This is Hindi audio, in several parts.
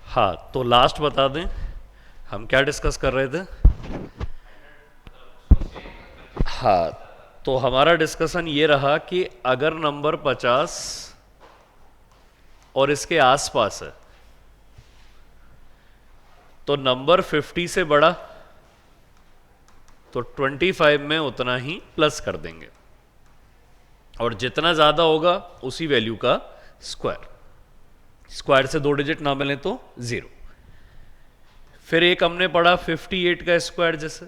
हाँ, तो लास्ट बता दें हम क्या डिस्कस कर रहे थे। हाँ, तो हमारा डिस्कशन ये रहा कि अगर नंबर 50 और इसके आसपास है तो नंबर 50 से बड़ा, तो 25 में उतना ही प्लस कर देंगे और जितना ज़्यादा होगा उसी वैल्यू का स्क्वायर। स्क्वायर से 2 डिजिट ना मिले तो 0। फिर एक हमने पढ़ा 58 का स्क्वायर, जैसे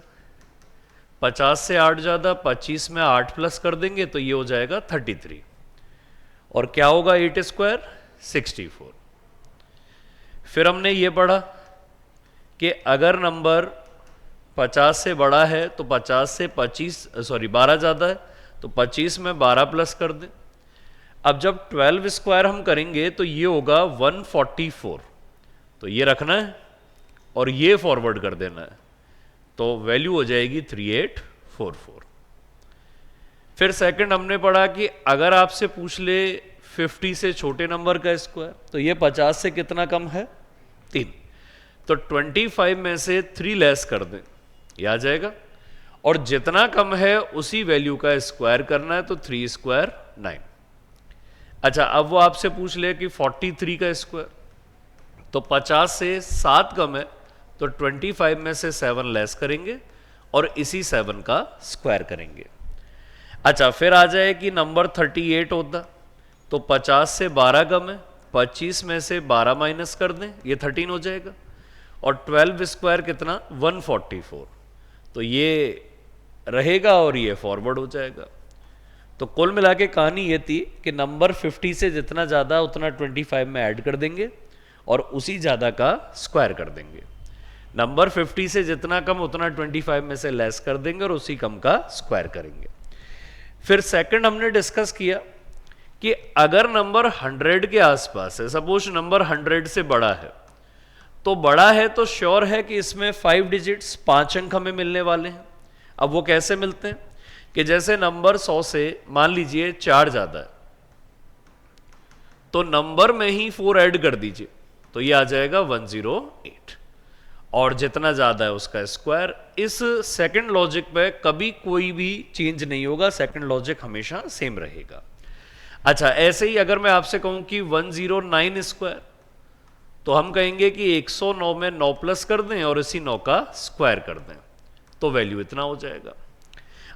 50 से 8 ज़्यादा, 25 में 8 प्लस कर देंगे तो ये हो जाएगा 33। और क्या होगा 8 स्क्वायर 64। फिर हमने ये पढ़ा कि अगर नंबर 50 से बड़ा है तो 50 से 12 ज़्यादा है तो 25 में 12 प्लस कर दें। अब जब 12 स्क्वायर हम करेंगे तो ये होगा 144, तो ये रखना है और ये फॉरवर्ड कर देना है, तो वैल्यू हो जाएगी 3844। फिर सेकंड हमने पढ़ा कि अगर आपसे पूछ ले 50 से छोटे नंबर का स्क्वायर तो ये 50 से कितना कम है 3, तो 25 में से 3 लेस कर दें, ये आ जाएगा। और जितना कम है उसी वैल्यू का स्क्वायर करना है, तो 3 स्क्वायर 9। अच्छा, अब वो आपसे पूछ ले कि 43 का स्क्वायर, तो 50 से 7 कम है तो 25 में से 7 लेस करेंगे और इसी 7 का स्क्वायर करेंगे। अच्छा, फिर आ जाए कि नंबर 38 होता तो 50 से 12 कम है, 25 में से 12 माइनस कर दें, ये 13 हो जाएगा। और 12 स्क्वायर कितना 144, तो ये रहेगा और ये फॉरवर्ड हो जाएगा। तो कुल मिला के कहानी ये थी कि नंबर 50 से जितना ज़्यादा उतना 25 में ऐड कर देंगे और उसी ज़्यादा का स्क्वायर कर देंगे। नंबर 50 से जितना कम उतना 25 में से लेस कर देंगे और उसी कम का स्क्वायर करेंगे। फिर सेकंड हमने डिस्कस किया कि अगर नंबर 100 के आसपास है, सपोज नंबर 100 से बड़ा है, तो बड़ा है तो श्योर है कि इसमें 5 डिजिट्स 5 अंक हमें मिलने वाले हैं। अब वो कैसे मिलते हैं कि जैसे नंबर 100 से मान लीजिए 4 ज़्यादा है तो नंबर में ही 4 ऐड कर दीजिए, तो ये आ जाएगा 108 और जितना ज़्यादा है उसका स्क्वायर। इस सेकंड लॉजिक पे कभी कोई भी चेंज नहीं होगा, सेकंड लॉजिक हमेशा सेम रहेगा। अच्छा, ऐसे ही अगर मैं आपसे कहूं कि 109 स्क्वायर, तो हम कहेंगे कि 109 में 9 प्लस कर दें और इसी 9 का स्क्वायर कर दें, तो वैल्यू इतना हो जाएगा।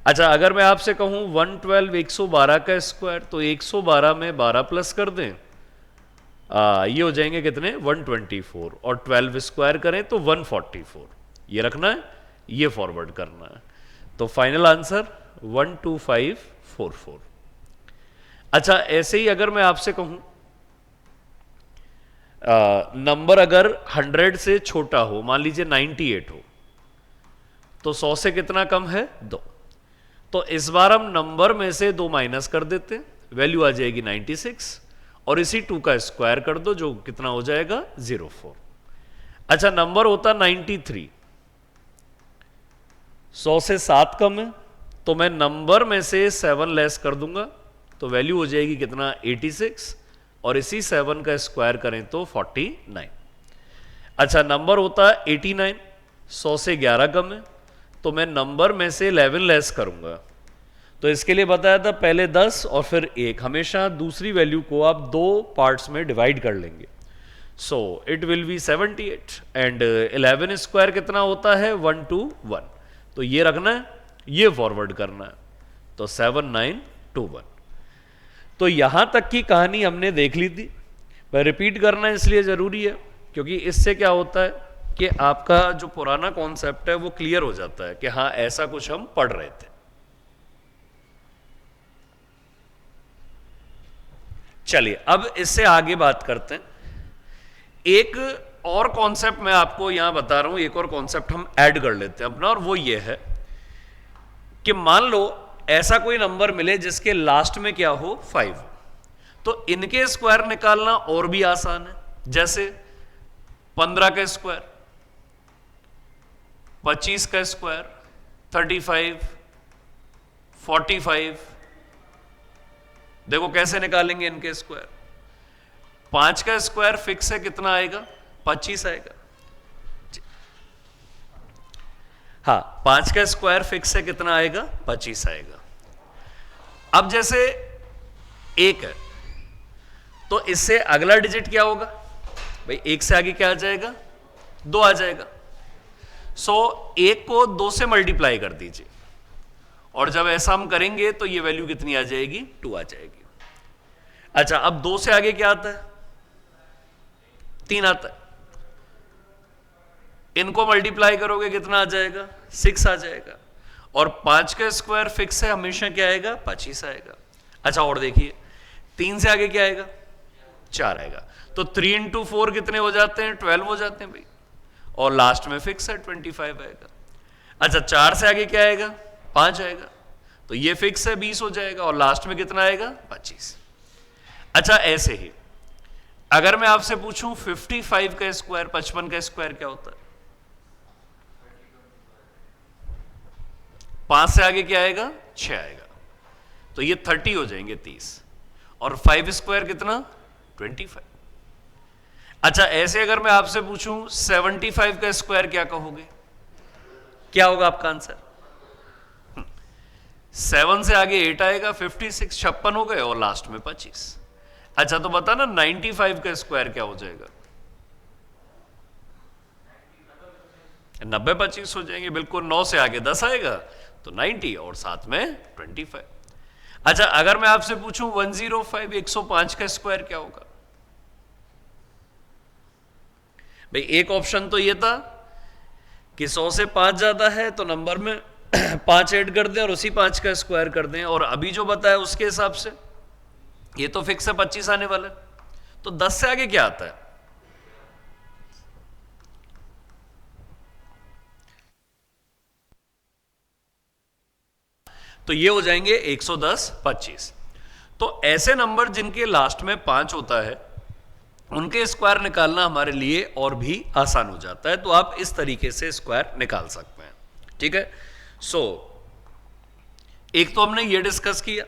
अच्छा, अगर मैं आपसे कहूं 112 112 का स्क्वायर, तो 112 में 12 प्लस कर दें, ये हो जाएंगे कितने 124 और 12 स्क्वायर करें तो 144, ये रखना है, ये फॉरवर्ड करना है, तो फाइनल आंसर 12544। अच्छा, ऐसे ही अगर मैं आपसे कहूं नंबर अगर 100 से छोटा हो, मान लीजिए 98 हो, तो 100 से कितना कम है 2, तो इस बार हम नंबर में से 2 माइनस कर देते हैं, वैल्यू आ जाएगी 96 और इसी 2 का स्क्वायर कर दो जो कितना हो जाएगा 04। अच्छा, नंबर होता 93, 100 से 7 कम है तो मैं नंबर में से 7 लेस कर दूंगा, तो वैल्यू हो जाएगी कितना 86 और इसी 7 का स्क्वायर करें तो 49। अच्छा, नंबर होता है 89, 100 से 11 कम है तो मैं नंबर में से 11 लेस करूंगा, तो इसके लिए बताया था पहले 10 और फिर 1, हमेशा दूसरी वैल्यू को आप 2 पार्ट्स में डिवाइड कर लेंगे, so it will be 78 and 11 square कितना होता है 121, तो ये रखना है, ये फॉरवर्ड करना है, तो 7921। तो यहां तक की कहानी हमने देख ली थी। मैं रिपीट करना इसलिए जरूरी है क्योंकि इससे क्या होता है कि आपका जो पुराना कॉन्सेप्ट है वो क्लियर हो जाता है कि हाँ ऐसा कुछ हम पढ़ रहे थे। चलिए, अब इससे आगे बात करते हैं। एक और कॉन्सेप्ट मैं आपको यहां बता रहा हूं, एक और कॉन्सेप्ट हम ऐड कर लेते हैं अपना, और वो ये है कि मान लो ऐसा कोई नंबर मिले जिसके लास्ट में क्या हो 5, तो इनके स्क्वायर निकालना और भी आसान है। जैसे 15 का स्क्वायर, 25 का स्क्वायर, 35, 45, देखो कैसे निकालेंगे इनके स्क्वायर। 5 का स्क्वायर फिक्स है, कितना आएगा 25 आएगा। हाँ, 5 का स्क्वायर फिक्स है, कितना आएगा? 25 आएगा। अब जैसे 1 है तो इससे अगला डिजिट क्या होगा भाई? 1 से आगे क्या आ जाएगा? 2 आ जाएगा। सो 1 को 2 से मल्टीप्लाई कर दीजिए, और जब ऐसा हम करेंगे तो ये वैल्यू कितनी आ जाएगी? 2 आ जाएगी। अच्छा, अब 2 से आगे क्या आता है? 3 आता है। इनको मल्टीप्लाई करोगे कितना आ जाएगा? 6 आ जाएगा। और 5 का स्क्वायर फिक्स है, हमेशा क्या आएगा? 25 आएगा। अच्छा, और देखिए 3 से आगे क्या आएगा? 4 आएगा। तो 3 इंटू 4 कितने हो जाते हैं? 12 हो जाते हैं भाई। और लास्ट में फिक्स है 25 आएगा। अच्छा, 4 से आगे क्या आएगा? 5 आएगा। तो ये फिक्स है 20 हो जाएगा, और लास्ट में कितना आएगा? 25। अच्छा, ऐसे ही अगर मैं आपसे पूछूं 55 का स्क्वायर, 55 का स्क्वायर क्या होता है? 5 से आगे क्या आएगा? 6 आएगा। तो ये 30 हो जाएंगे, 30। और 5 स्क्वायर कितना? 25। अच्छा, ऐसे अगर मैं आपसे पूछूं 75 का स्क्वायर क्या कहोगे? क्या होगा आपका आंसर? 7 से आगे 8 आएगा, 56, 56 हो गए, और लास्ट में 25। अच्छा, तो बता ना 95 का स्क्वायर क्या हो जाएगा? 90 25 हो जाएंगे, बिल्कुल। 9 से आगे 10 आएगा तो 90, और साथ में 25। अच्छा, अगर मैं आपसे पूछूं 105, 105 का स्क्वायर क्या होगा भाई? एक ऑप्शन तो ये था कि 100 से 5 ज्यादा है तो नंबर में 5 ऐड कर दें और उसी 5 का स्क्वायर कर दें, और अभी जो बताया उसके हिसाब से ये तो फिक्स है 25 आने वाला है। तो 10 से आगे क्या आता है? तो ये हो जाएंगे 110, 25। तो ऐसे नंबर जिनके लास्ट में 5 होता है उनके स्क्वायर निकालना हमारे लिए और भी आसान हो जाता है। तो आप इस तरीके से स्क्वायर निकाल सकते हैं, ठीक है। सो एक तो हमने ये डिस्कस किया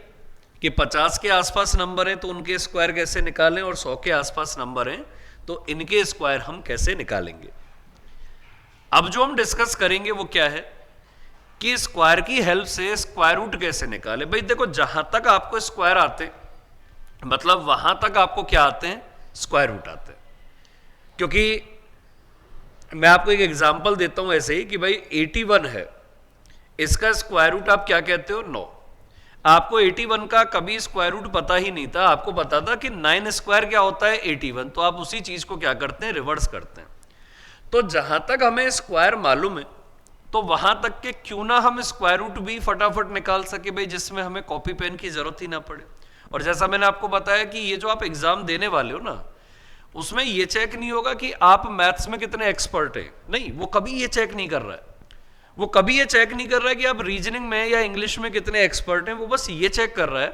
कि 50 के आसपास नंबर हैं तो उनके स्क्वायर कैसे निकालें, और 100 के आसपास नंबर हैं तो इनके स्क्वायर हम कैसे निकालेंगे। अब जो हम डिस्कस करेंगे वो क्या है कि स्क्वायर की हेल्प से स्क्वायर रूट कैसे निकाले। भाई देखो, जहां तक आपको स्क्वायर आते मतलब वहां तक आपको क्या आते हैं? स्क्वायर रूट आते हैं। क्योंकि मैं आपको एक एग्जांपल देता हूं ऐसे ही कि भाई 81 है, इसका स्क्वायर रूट आप क्या कहते हो? 9। आपको 81 का कभी स्क्वायर रूट पता ही नहीं था, आपको पता था कि 9 स्क्वायर क्या होता है? 81। तो आप उसी चीज को क्या करते हैं? रिवर्स करते हैं। तो जहां तक हमें स्क्वायर मालूम है तो वहां तक के क्यों ना हम स्क्वायर रूट भी फटाफट निकाल सके भाई, जिसमें हमें कॉपी पेन की जरूरत ही ना पड़े। और जैसा मैंने आपको बताया कि ये जो आप एग्जाम देने वाले हो ना, उसमें ये चेक नहीं होगा कि आप मैथ्स में कितने एक्सपर्ट हैं, नहीं, वो कभी ये चेक नहीं कर रहा है। वो कभी ये चेक नहीं कर रहा है कि आप रीजनिंग में या इंग्लिश में कितने एक्सपर्ट हैं। वो बस ये चेक कर रहा है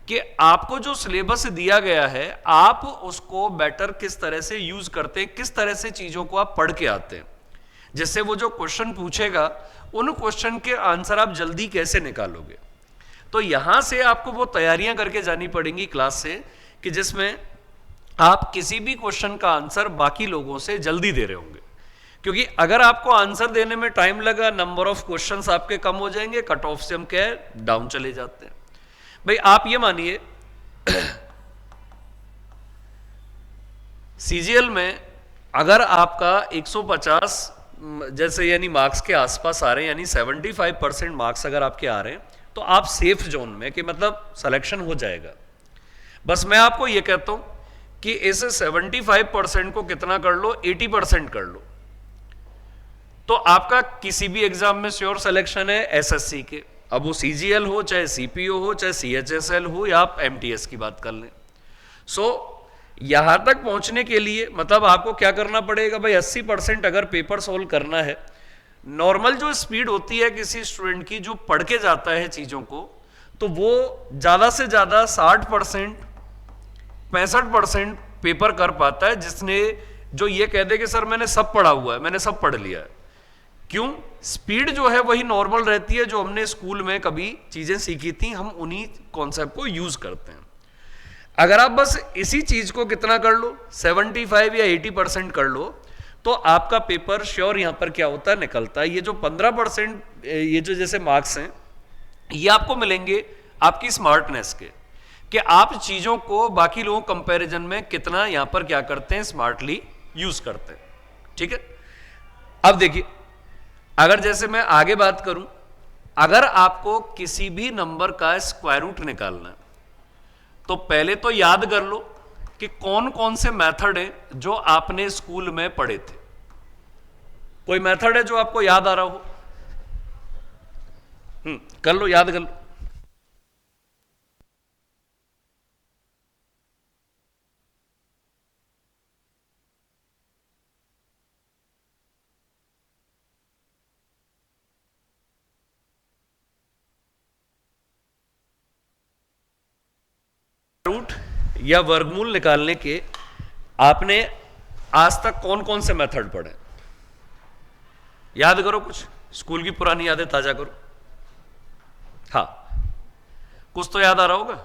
कि आपको जो सिलेबस दिया गया है आप उसको बेटर किस तरह से यूज करते हैं, किस तरह से चीजों को आप पढ़ के आते हैं, जिससे वो जो क्वेश्चन पूछेगा उन क्वेश्चन के आंसर आप जल्दी कैसे निकालोगे। तो यहां से आपको वो तैयारियां करके जानी पड़ेंगी क्लास से कि जिसमें आप किसी भी क्वेश्चन का आंसर बाकी लोगों से जल्दी दे रहे होंगे। क्योंकि अगर आपको आंसर देने में टाइम लगा, नंबर ऑफ क्वेश्चंस आपके कम हो जाएंगे, कट ऑफ से हम क्या है डाउन चले जाते हैं। भाई आप ये मानिए सीजीएल में अगर आपका 150 जैसे यानी मार्क्स के आसपास आ रहे हैं, यानी 75% मार्क्स अगर आपके आ रहे हैं तो आप सेफ जोन में कि मतलब सिलेक्शन हो जाएगा। बस मैं आपको यह कहता हूं कि इस 75% को कितना कर लो? 80% कर लो, तो आपका किसी भी एग्जाम में श्योर सिलेक्शन है एसएससी के। अब वो सीजीएल हो, चाहे सीपीओ हो, चाहे सीएचएसएल हो, या आप एमटीएस की बात कर लें। सो यहां तक पहुंचने के लिए मतलब आपको क्या करना पड़ेगा भाई? 80% अगर पेपर सोल्व करना है, नॉर्मल जो स्पीड होती है किसी स्टूडेंट की जो पढ़ के जाता है चीजों को, तो वो ज्यादा से ज्यादा 60% 65% पेपर कर पाता है, जिसने जो ये कह दे कि सर मैंने सब पढ़ा हुआ है, मैंने सब पढ़ लिया है। क्यों? स्पीड जो है वही नॉर्मल रहती है, जो हमने स्कूल में कभी चीजें सीखी थी, हम उन्हीं कॉन्सेप्ट को यूज करते हैं। अगर आप बस इसी चीज को कितना कर लो, 75 या 80% कर लो, तो आपका पेपर श्योर यहां पर क्या होता है, निकलता है। ये जो 15%, ये जो जैसे मार्क्स हैं, ये आपको मिलेंगे आपकी स्मार्टनेस के, कि आप चीजों को बाकी लोगों कंपैरिजन में कितना यहां पर क्या करते हैं, स्मार्टली यूज करते हैं। ठीक है, अब देखिए, अगर जैसे मैं आगे बात करूं, अगर आपको किसी भी नंबर का स्क्वायर रूट निकालना है, तो पहले तो याद कर लो कि कौन कौन से मेथड हैं जो आपने स्कूल में पढ़े थे। कोई मेथड है जो आपको याद आ रहा हो? कर लो, याद कर लो। रूट या वर्गमूल निकालने के आपने आज तक कौन कौन से मेथड पढ़े? याद करो, कुछ स्कूल की पुरानी यादें ताजा करो। हाँ, कुछ तो याद आ रहा होगा।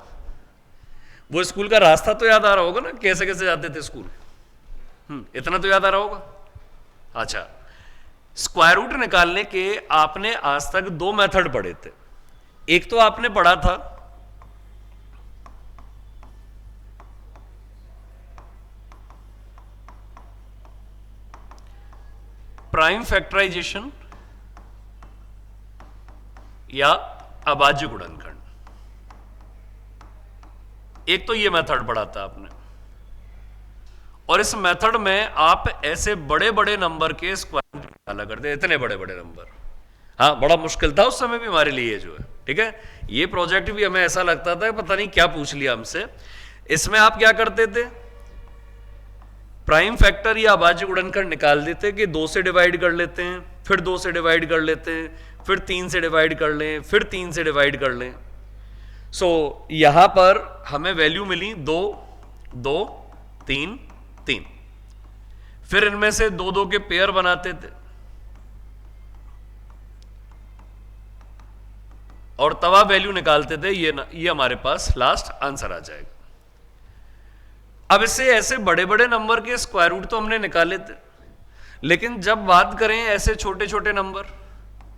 वो स्कूल का रास्ता तो याद आ रहा होगा ना, कैसे कैसे जाते थे स्कूल। इतना तो याद आ रहा होगा। अच्छा, स्क्वायर रूट निकालने के आपने आज तक दो मेथड पढ़े थे। एक तो आपने पढ़ा था प्राइम फैक्टराइजेशन या अभाज्य गुणनखंड। एक तो ये मेथड पढ़ा था आपने, और इस मेथड में आप ऐसे बड़े बड़े नंबर के स्क्वायर रूट निकाला करते, इतने बड़े बड़े नंबर। हाँ, बड़ा मुश्किल था उस समय भी हमारे लिए जो है। ठीक है, ये प्रोजेक्ट भी हमें ऐसा लगता था पता नहीं क्या पूछ लिया हमसे। इसमें आप क्या करते थे, प्राइम फैक्टर या अभाज्य गुणनखंड निकाल देते कि 2 से डिवाइड कर लेते हैं, फिर 2 से डिवाइड कर लेते हैं, फिर 3 से डिवाइड कर लें, फिर 3 से डिवाइड कर लें। सो यहां पर हमें वैल्यू मिली 2 2 3 3। फिर इनमें से 2 2 के पेयर बनाते थे, और तब आप वैल्यू निकालते थे। ये हमारे पास लास्ट आंसर आ जाएगा। अब इससे ऐसे बड़े बड़े नंबर के स्क्वायर रूट तो हमने निकाले थे, लेकिन जब बात करें ऐसे छोटे छोटे नंबर,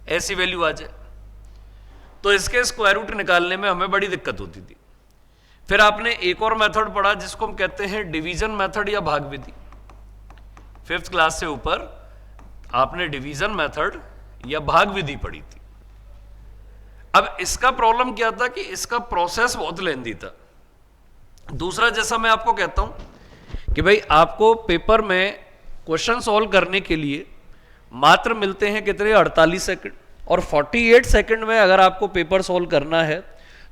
ऐसी वैल्यू आ जाए, तो इसके स्क्वायर रूट निकालने में हमें बड़ी दिक्कत होती थी। फिर आपने एक और मेथड पढ़ा जिसको हम कहते हैं डिवीजन मेथड या भाग विधि। 5th क्लास से ऊपर आपने डिवीजन मेथड या भाग विधि पढ़ी थी। अब इसका प्रॉब्लम क्या था कि इसका प्रोसेस बहुत लेंदी था। दूसरा, जैसा मैं आपको कहता हूं कि भाई आपको पेपर में क्वेश्चन सॉल्व करने के लिए मात्र मिलते हैं कितने, 48 सेकंड, और 48 सेकंड में अगर आपको पेपर सॉल्व करना है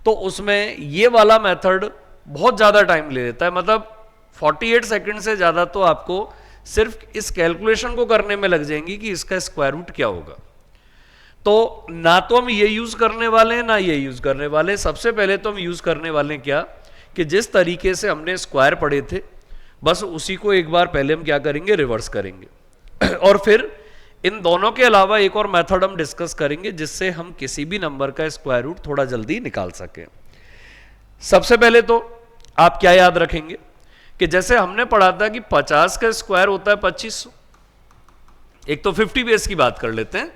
तो उसमें ये वाला मेथड बहुत ज़्यादा टाइम ले लेता है। मतलब 48 सेकंड से ज़्यादा तो आपको सिर्फ इस कैलकुलेशन को करने में लग जाएंगी कि इसका स्क्वायर रूट क्या होगा। तो ना तो हम ये यूज़ करने वाले हैं ना ये यूज़ करने वाले। सबसे पहले तो हम यूज़ करने वाले हैं क्या, कि जिस तरीके से हमने स्क्वायर पढ़े थे बस उसी को एक बार पहले हम क्या करेंगे, रिवर्स करेंगे। और फिर इन दोनों के अलावा एक और मेथड हम डिस्कस करेंगे जिससे हम किसी भी नंबर का स्क्वायर रूट थोड़ा जल्दी निकाल सकें। सबसे पहले तो आप क्या याद रखेंगे कि जैसे हमने पढ़ा था कि 50 का स्क्वायर होता है 2500। एक तो 50 बेस की बात कर लेते हैं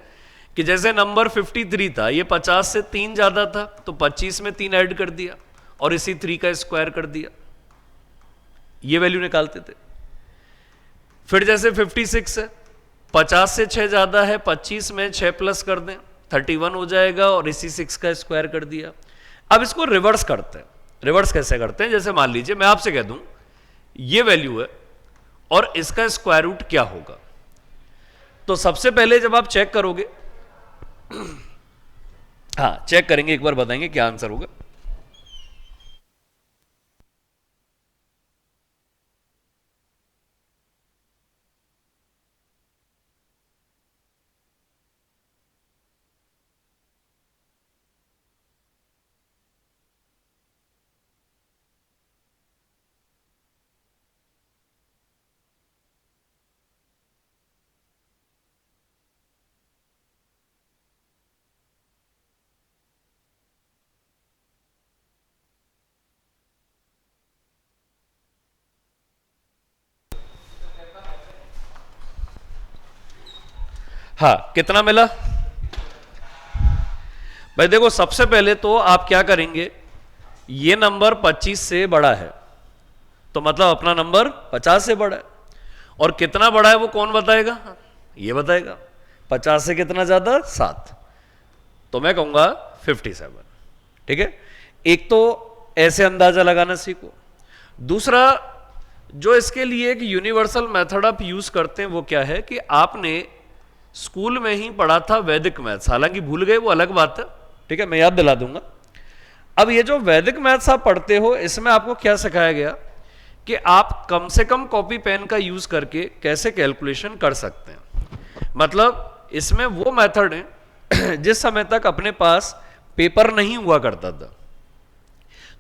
कि जैसे नंबर 53 था, ये 50 से 3 ज्यादा था, तो 25 में 3 ऐड कर दिया और इसी 3 का स्क्वायर कर दिया, ये वैल्यू निकालते थे। फिर जैसे 56 है, 50 से 6 ज्यादा है, 25 में 6 प्लस कर दें, 31 हो जाएगा और इसी 6 का स्क्वायर कर दिया। अब इसको रिवर्स करते हैं। रिवर्स कैसे करते हैं, जैसे मान लीजिए मैं आपसे कह दूं ये वैल्यू है और इसका स्क्वायर रूट क्या होगा, तो सबसे पहले जब आप चेक करोगे, हाँ चेक करेंगे, एक बार बताएंगे क्या आंसर होगा। हाँ, कितना मिला भाई? देखो, सबसे पहले तो आप क्या करेंगे, ये नंबर 25 से बड़ा है तो मतलब अपना नंबर 50 से बड़ा है, और कितना बड़ा है वो कौन बताएगा? ये बताएगा। 50 से कितना ज्यादा? 7, तो मैं कहूंगा 57। ठीक है, एक तो ऐसे अंदाजा लगाना सीखो। दूसरा, जो इसके लिए एक यूनिवर्सल मेथड आप यूज करते हैं वो क्या है कि आपने स्कूल में ही पढ़ा था वैदिक मैथ्स, हालांकि भूल गए वो अलग बात है। ठीक है, मैं याद दिला दूंगा। अब ये जो वैदिक मैथ्स आप पढ़ते हो, इसमें आपको क्या सिखाया गया कि आप कम से कम कॉपी पेन का यूज करके कैसे कैलकुलेशन कर सकते हैं। मतलब इसमें वो मेथड है जिस समय तक अपने पास पेपर नहीं हुआ करता था,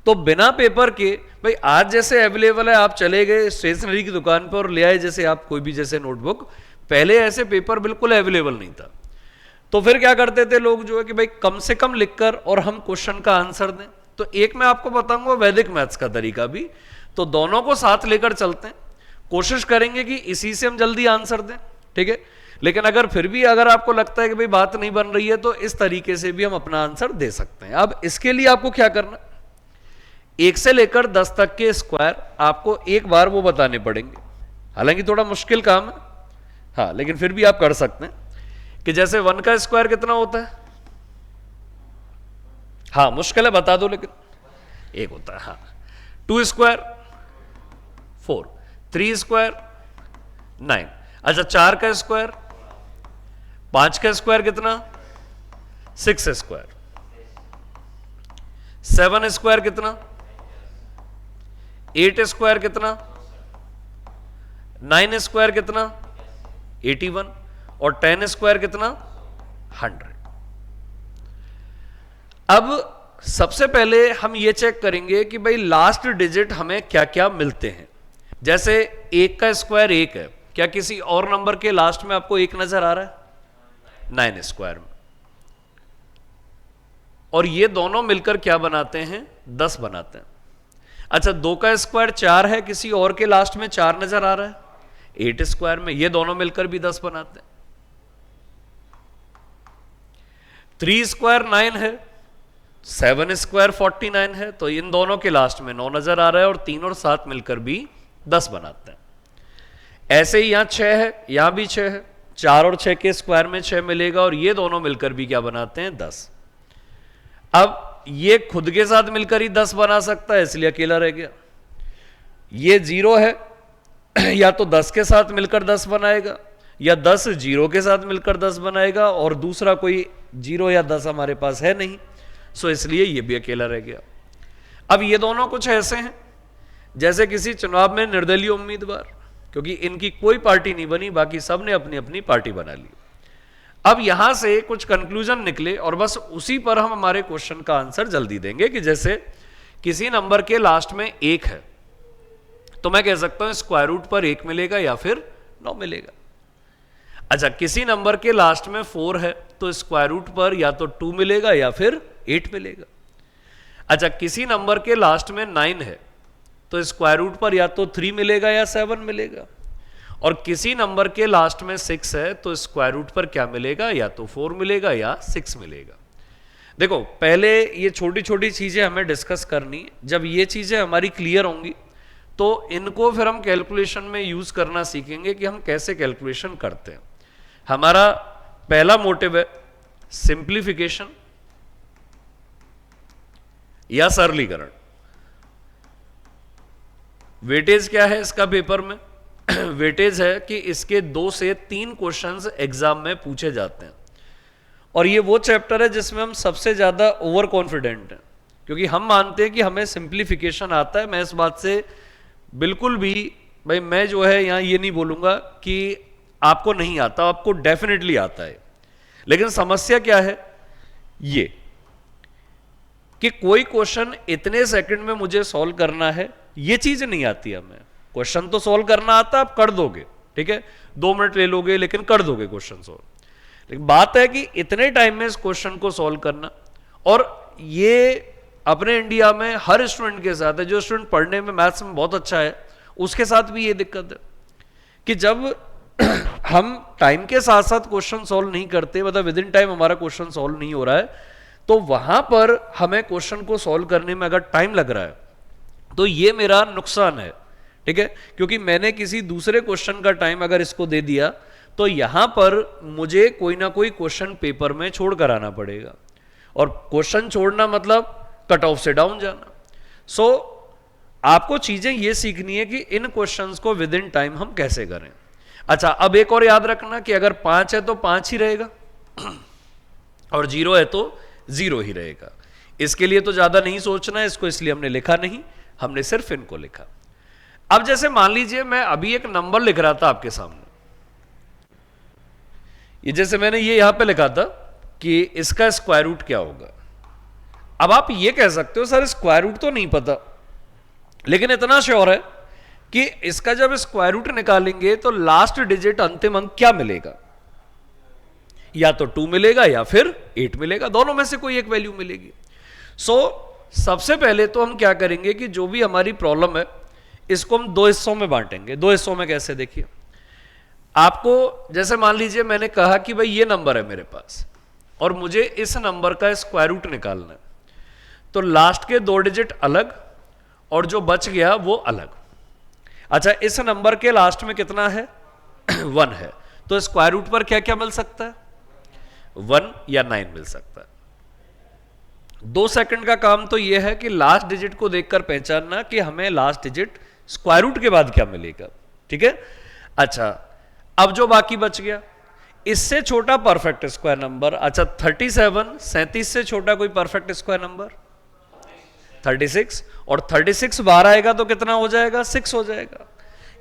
तो बिना पेपर के, भाई आज जैसे अवेलेबल है, आप चले गए स्टेशनरी की दुकान पर और ले आए जैसे आप कोई भी जैसे नोटबुक, पहले ऐसे पेपर बिल्कुल अवेलेबल नहीं था। तो फिर क्या करते थे लोग, जो है कि भाई कम से कम लिखकर और हम क्वेश्चन का आंसर दें। तो एक मैं आपको बताऊंगा वैदिक मैथ्स का तरीका भी, तो दोनों को साथ लेकर चलते हैं, कोशिश करेंगे कि इसी से हम जल्दी आंसर दें। ठीक है, लेकिन अगर फिर भी अगर आपको लगता है कि भाई बात नहीं बन रही है, तो इस तरीके से भी हम अपना आंसर दे सकते हैं। अब इसके लिए आपको क्या करना, 1 से लेकर 10 तक के स्क्वायर आपको एक बार वो बताने पड़ेंगे। हालांकि थोड़ा मुश्किल काम है, हाँ, लेकिन फिर भी आप कर सकते हैं कि जैसे 1 का स्क्वायर कितना होता है? हाँ, मुश्किल है, बता दो, लेकिन 1 होता है। हाँ, 2 स्क्वायर 4, 3 स्क्वायर 9। अच्छा, 4 का स्क्वायर, 5 का स्क्वायर कितना? 6 स्क्वायर। 7 स्क्वायर कितना? 8 स्क्वायर कितना? 9 स्क्वायर कितना? 81। और 10 स्क्वायर कितना? 100। अब सबसे पहले हम ये चेक करेंगे कि भाई लास्ट डिजिट हमें क्या क्या मिलते हैं। जैसे 1 का स्क्वायर 1 है, क्या किसी और नंबर के लास्ट में आपको 1 नजर आ रहा है? 9 स्क्वायर में। और ये दोनों मिलकर क्या बनाते हैं? 10 बनाते हैं। अच्छा, 2 का स्क्वायर 4 है, किसी और के लास्ट में 4 नजर आ रहा है? 8 स्क्वायर में। ये दोनों मिलकर भी 10 बनाते हैं। 3 स्क्वायर 9 है, 7 स्क्वायर 49 है, तो इन दोनों के लास्ट में 9 नजर आ रहा है, और 3 और 7 मिलकर भी 10 बनाते हैं। ऐसे ही यहां 6 है, यहां भी 6 है, 4 और 6 के स्क्वायर में 6 मिलेगा, और ये दोनों मिलकर भी क्या बनाते हैं? 10। अब ये खुद के साथ मिलकर ही 10 बना सकता है, इसलिए अकेला रह गया। ये 0 है, या तो 10 के साथ मिलकर 10 बनाएगा, या 10 0 के साथ मिलकर 10 बनाएगा, और दूसरा कोई 0 या 10 हमारे पास है नहीं, सो इसलिए ये भी अकेला रह गया। अब ये दोनों कुछ ऐसे हैं जैसे किसी चुनाव में निर्दलीय उम्मीदवार, क्योंकि इनकी कोई पार्टी नहीं बनी, बाकी सब ने अपनी अपनी पार्टी बना ली। अब यहां से कुछ कंक्लूजन निकले, और बस उसी पर हम हमारे क्वेश्चन का आंसर जल्दी देंगे कि जैसे किसी नंबर के लास्ट में 1 है, तो मैं कह सकता हूं स्क्वायर रूट पर 1 मिलेगा या फिर 9 मिलेगा। अच्छा, किसी नंबर के लास्ट में 4 है, तो स्क्वायर रूट पर या तो 2 मिलेगा या फिर 8 मिलेगा। अच्छा, किसी नंबर के लास्ट में 9 है, तो स्क्वायर रूट पर या तो 3 मिलेगा या 7 मिलेगा। और किसी नंबर के लास्ट में 6 है, तो स्क्वायर रूट पर क्या मिलेगा? या तो 4 मिलेगा या 6 मिलेगा। देखो, पहले ये छोटी छोटी चीजें हमें डिस्कस करनी है। जब ये चीजें हमारी क्लियर होंगी, तो इनको फिर हम कैलकुलेशन में यूज करना सीखेंगे कि हम कैसे कैलकुलेशन करते हैं। हमारा पहला मोटिव है सिंप्लीफिकेशन या सरलीकरण। वेटेज क्या है इसका पेपर में? वेटेज है कि इसके 2 से 3 क्वेश्चंस एग्जाम में पूछे जाते हैं, और ये वो चैप्टर है जिसमें हम सबसे ज्यादा ओवर कॉन्फिडेंट हैं, क्योंकि हम मानते हैं कि हमें सिंप्लीफिकेशन आता है। मैं इस बात से बिल्कुल भी, भाई मैं जो है यहां ये नहीं बोलूंगा कि आपको नहीं आता, आपको डेफिनेटली आता है। लेकिन समस्या क्या है ये कि कोई क्वेश्चन इतने सेकंड में मुझे सॉल्व करना है, ये चीज नहीं आती हमें। क्वेश्चन तो सॉल्व करना आता, आप कर दोगे, ठीक है, 2 मिनट ले लोगे, लेकिन कर दोगे क्वेश्चन सॉल्व। लेकिन बात है कि इतने टाइम में इस क्वेश्चन को सॉल्व करना, और ये अपने इंडिया में हर स्टूडेंट के साथ है। जो स्टूडेंट पढ़ने में मैथ्स में बहुत अच्छा है, उसके साथ भी ये दिक्कत है कि जब हम टाइम के साथ साथ क्वेश्चन सॉल्व नहीं करते, मतलब विद इन टाइम हमारा क्वेश्चन सॉल्व नहीं हो रहा है, तो वहां पर हमें क्वेश्चन को सॉल्व करने में अगर टाइम लग रहा है तो ये मेरा नुकसान है, ठीक है, क्योंकि मैंने किसी दूसरे क्वेश्चन का टाइम अगर इसको दे दिया तो यहां पर मुझे कोई ना कोई क्वेश्चन पेपर में छोड़ कर आना पड़ेगा, और क्वेश्चन छोड़ना मतलब कट ऑफ से डाउन जाना। सो आपको चीजें ये सीखनी है कि इन क्वेश्चंस को विद इन टाइम हम कैसे करें। अच्छा, अब एक और याद रखना कि अगर 5 है तो 5 ही रहेगा और 0 है तो 0 ही रहेगा। इसके लिए तो ज्यादा नहीं सोचना है, इसको इसलिए हमने लिखा नहीं, हमने सिर्फ इनको लिखा। अब जैसे मान लीजिए मैं अभी एक नंबर लिख रहा था आपके सामने, ये जैसे मैंने ये यहां पे लिखा था कि इसका स्क्वायर रूट क्या होगा। अब आप ये कह सकते हो सर स्क्वायर रूट तो नहीं पता, लेकिन इतना श्योर है कि इसका जब स्क्वायर रूट निकालेंगे तो लास्ट डिजिट अंतिम अंक क्या मिलेगा, या तो 2 मिलेगा या फिर 8 मिलेगा, दोनों में से कोई एक वैल्यू मिलेगी। सो सबसे पहले तो हम क्या करेंगे कि जो भी हमारी प्रॉब्लम है इसको हम 2 हिस्सों में बांटेंगे। 2 हिस्सों में कैसे, देखिए आपको जैसे मान लीजिए मैंने कहा कि भाई ये नंबर है मेरे पास और मुझे इस नंबर का स्क्वायर रूट निकालना है, तो लास्ट के 2 डिजिट अलग और जो बच गया वो अलग। अच्छा, इस नंबर के लास्ट में कितना है 1 है, तो स्क्वायर रूट पर क्या क्या मिल सकता है, 1 या 9 मिल सकता है। 2 सेकंड का काम तो यह है कि लास्ट डिजिट को देखकर पहचानना कि हमें लास्ट डिजिट स्क्वायर रूट के बाद क्या मिलेगा, ठीक है। अच्छा, अब जो बाकी बच गया, इससे छोटा परफेक्ट स्क्वायर नंबर, अच्छा 37 से छोटा कोई परफेक्ट स्क्वायर नंबर 36, और 36 बाहर आएगा तो कितना हो जाएगा, 6 हो जाएगा।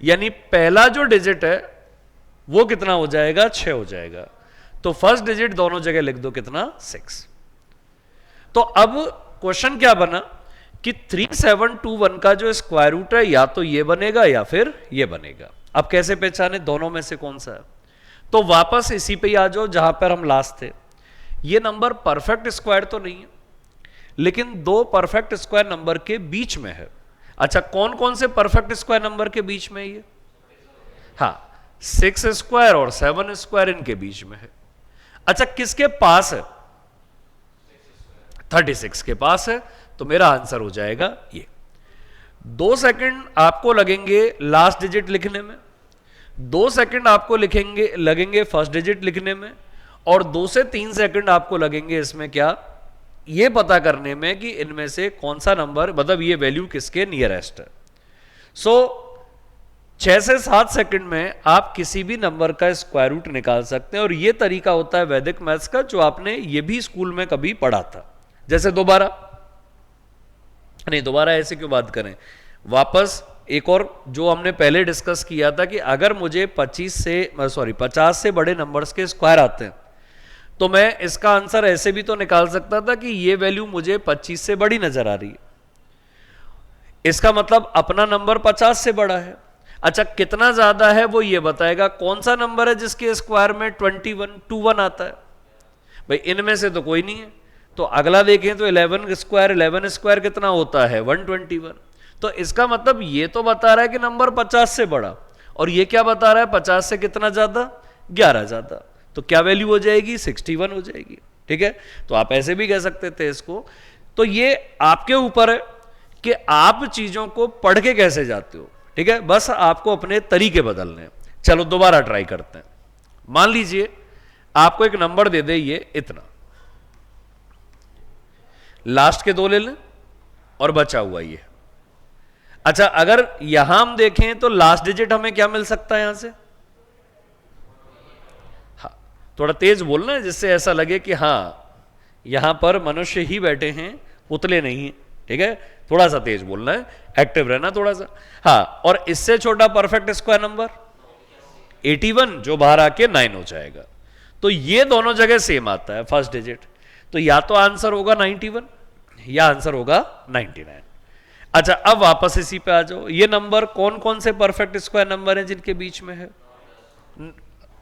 यानी पहला जो डिजिट है वो कितना हो जाएगा, 6 हो जाएगा। तो फर्स्ट डिजिट दोनों जगह लिख दो, कितना, 6। तो अब क्वेश्चन क्या बना कि 3721 का जो स्क्वायर रूट है या तो ये बनेगा या फिर ये बनेगा। अब कैसे पहचाने दोनों में से कौन सा है, तो वापस इसी पे आ जाओ जहां पर हम लास्ट थे। ये नंबर परफेक्ट स्क्वायर तो नहीं है, लेकिन 2 परफेक्ट स्क्वायर नंबर के बीच में है। अच्छा, कौन कौन से परफेक्ट स्क्वायर नंबर के बीच में ये, हाँ 6 स्क्वायर और 7 स्क्वायर इनके बीच में है। अच्छा, किसके पास है, 36 के पास है, तो मेरा आंसर हो जाएगा ये। 2 सेकंड आपको लगेंगे लास्ट डिजिट लिखने में, 2 सेकंड आपको लगेंगे फर्स्ट डिजिट लिखने में, और 2 से 3 सेकंड आपको लगेंगे इसमें क्या, ये पता करने में कि इनमें से कौन सा नंबर, मतलब ये वैल्यू किसके नियरेस्ट है। सो 6 से 7 सेकंड में आप किसी भी नंबर का स्क्वायर रूट निकाल सकते हैं, और ये तरीका होता है वैदिक मैथ्स का, जो आपने ये भी स्कूल में कभी पढ़ा था। जैसे दोबारा ऐसे क्यों बात करें, वापस एक और जो हमने पहले डिस्कस किया था कि अगर मुझे 50 से बड़े नंबर्स के स्क्वायर आते हैं तो मैं इसका आंसर ऐसे भी तो निकाल सकता था कि ये वैल्यू मुझे 25 से बड़ी नजर आ रही है, इसका मतलब अपना नंबर 50 से बड़ा है। अच्छा, कितना ज्यादा है वो ये बताएगा, कौन सा नंबर है जिसके स्क्वायर में 21 आता है, भाई इनमें से तो कोई नहीं है। तो अगला देखें तो 11 स्क्वायर कितना होता है, 121। तो इसका मतलब ये तो बता रहा है कि नंबर 50 से बड़ा, और ये क्या बता रहा है, 50 से कितना ज्यादा, 11 ज्यादा। तो क्या वैल्यू हो जाएगी, 61 हो जाएगी, ठीक है। तो आप ऐसे भी कह सकते थे इसको। तो ये आपके ऊपर है कि आप चीजों को पढ़ के कैसे जाते हो, ठीक है, बस आपको अपने तरीके बदलने हैं। चलो दोबारा ट्राई करते हैं। मान लीजिए आपको एक नंबर दे दे ये इतना, लास्ट के 2 ले लें और बचा हुआ ये। अच्छा, अगर यहां हम देखें तो लास्ट डिजिट हमें क्या मिल सकता है यहां से, हाँ थोड़ा तेज बोलना है जिससे ऐसा लगे कि हाँ यहां पर मनुष्य ही बैठे हैं, पुतले नहीं, ठीक है, थोड़ा सा तेज बोलना है, एक्टिव रहना थोड़ा सा। हाँ, और इससे छोटा परफेक्ट स्क्वायर नंबर 81, जो बाहर आके 9 हो जाएगा। तो ये दोनों जगह सेम आता है फर्स्ट डिजिट, तो या तो आंसर होगा 91 या आंसर होगा 99। अच्छा, अब वापस इसी पे आ जाओ। ये नंबर कौन कौन से परफेक्ट स्क्वायर नंबर हैं जिनके बीच में है,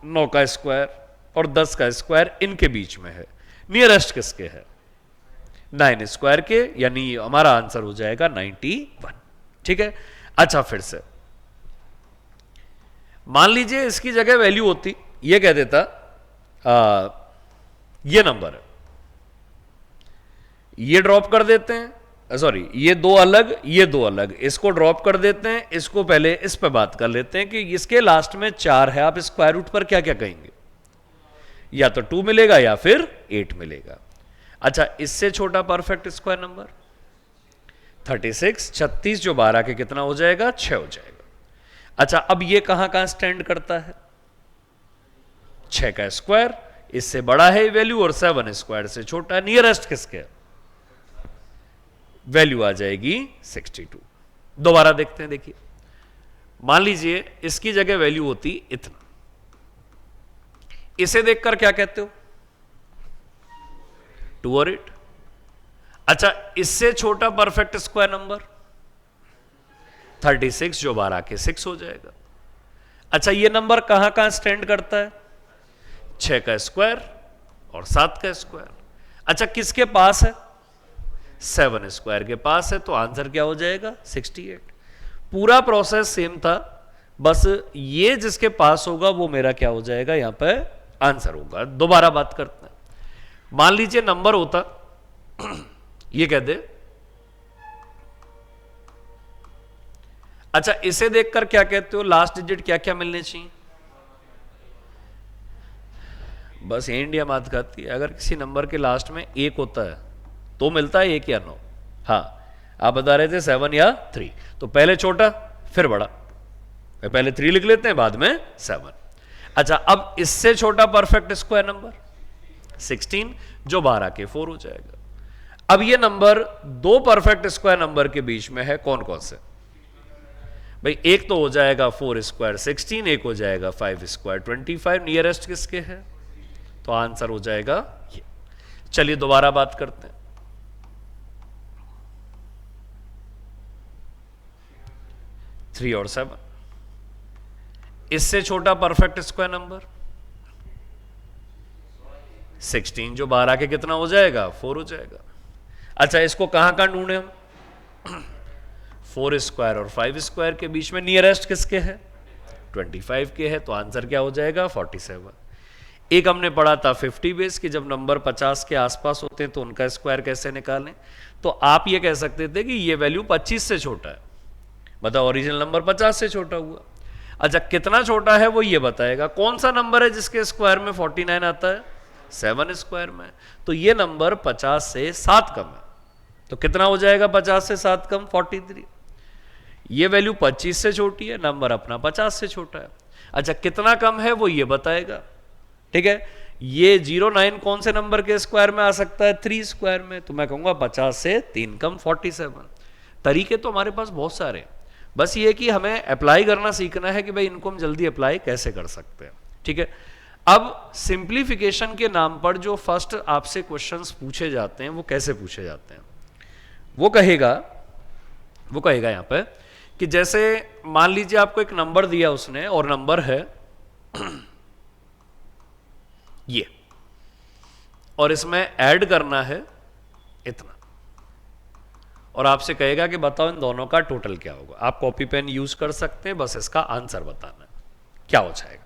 9 का स्क्वायर और 10 का स्क्वायर इनके बीच में है। नियरेस्ट किसके है, 9 स्क्वायर के, यानी हमारा आंसर हो जाएगा 91, ठीक है। अच्छा, फिर से मान लीजिए इसकी जगह वैल्यू होती, ये कह देता ये नंबर है, ये ड्रॉप कर देते हैं, सॉरी ये दो अलग, ये दो अलग, इसको ड्रॉप कर देते हैं, इसको पहले इस पे बात कर लेते हैं कि इसके लास्ट में 4 है, आप स्क्वायर रूट पर क्या क्या कहेंगे, या तो 2 मिलेगा या फिर 8 मिलेगा। अच्छा, इससे छोटा परफेक्ट स्क्वायर नंबर 36, 36 जो 12 के कितना हो जाएगा, 6 हो जाएगा। अच्छा, अब ये कहां कहां स्टैंड करता है, 6 का स्क्वायर, इससे बड़ा है वैल्यू और 7 स्क्वायर से छोटा है, नियरेस्ट किसके है, वैल्यू आ जाएगी 62। दोबारा देखते हैं, देखिए मान लीजिए इसकी जगह वैल्यू होती इतना, इसे देखकर क्या कहते हो, 2 और 8। अच्छा, इससे छोटा परफेक्ट स्क्वायर नंबर 36 जो 12 के 6 हो जाएगा। अच्छा, ये नंबर कहां कहां स्टैंड करता है, 6 का स्क्वायर और 7 का स्क्वायर। अच्छा, किसके पास है, 7 स्क्वायर के पास है, तो आंसर क्या हो जाएगा, 68। पूरा प्रोसेस सेम था, बस ये जिसके पास होगा वो मेरा क्या हो जाएगा, यहां पे आंसर होगा। दोबारा बात करते हैं, मान लीजिए नंबर होता ये कह दे, अच्छा इसे देखकर क्या कहते हो, लास्ट डिजिट क्या क्या मिलने चाहिए, बस ये इंडिया बात करती है, अगर किसी नंबर के लास्ट में 1 होता है तो मिलता है 1 या 9। हाँ, आप बता रहे थे 7 या 3, तो पहले छोटा फिर बड़ा, पहले 3 लिख लेते हैं बाद में 7। अच्छा, अब इससे छोटा परफेक्ट स्क्वायर नंबर 16 जो 12 के 4 हो जाएगा। अब ये नंबर दो परफेक्ट स्क्वायर नंबर के बीच में है, कौन कौन से भाई, एक तो हो जाएगा 4 स्क्वायर 16, एक हो जाएगा 5 स्क्वायर 25, नियरेस्ट किसके है, तो आंसर हो जाएगा ये। चलिए दोबारा बात करते हैं, 3 और 7, इससे छोटा परफेक्ट स्क्वायर नंबर 16 जो 12 के कितना हो जाएगा, 4 हो जाएगा। अच्छा, इसको कहां कहां ढूंढे हम, 4 स्क्वायर और 5 स्क्वायर के बीच में नियरेस्ट किसके है, 25 के है, तो आंसर क्या हो जाएगा, 47। एक हमने पढ़ा था 50 बेस कि जब नंबर 50 के आसपास होते हैं तो उनका स्क्वायर कैसे निकालें, तो आप ये कह सकते थे कि ये वैल्यू 25 से छोटा है, बताओ ओरिजिनल नंबर 50 से छोटा हुआ। अच्छा, कितना छोटा है वो ये बताएगा, कौन सा नंबर है जिसके स्क्वायर में 49 आता है, 7 स्क्वायर में, तो ये नंबर 50 से 7 कम है, तो कितना हो जाएगा 50 से 7 कम, 43। ये वैल्यू 25 से छोटी है, नंबर अपना 50 से छोटा है। अच्छा, कितना कम है वो ये बताएगा, ठीक है। ये 09 कौन से नंबर के स्क्वायर में आ सकता है, 3 स्क्वायर में, तो मैं कहूंगा 50 से 3 कम 47। तरीके तो हमारे पास बहुत सारे हैं, बस ये कि हमें अप्लाई करना सीखना है कि भाई इनको हम जल्दी अप्लाई कैसे कर सकते हैं, ठीक है। अब सिंप्लीफिकेशन के नाम पर जो फर्स्ट आपसे क्वेश्चंस पूछे जाते हैं वो कैसे पूछे जाते हैं, वो कहेगा यहां पे कि जैसे मान लीजिए आपको एक नंबर दिया उसने, और नंबर है ये, और इसमें ऐड करना है इतना, और आपसे कहेगा कि बताओ इन दोनों का टोटल क्या होगा। आप कॉपी पेन यूज कर सकते हैं, बस इसका आंसर बताना है क्या हो जाएगा।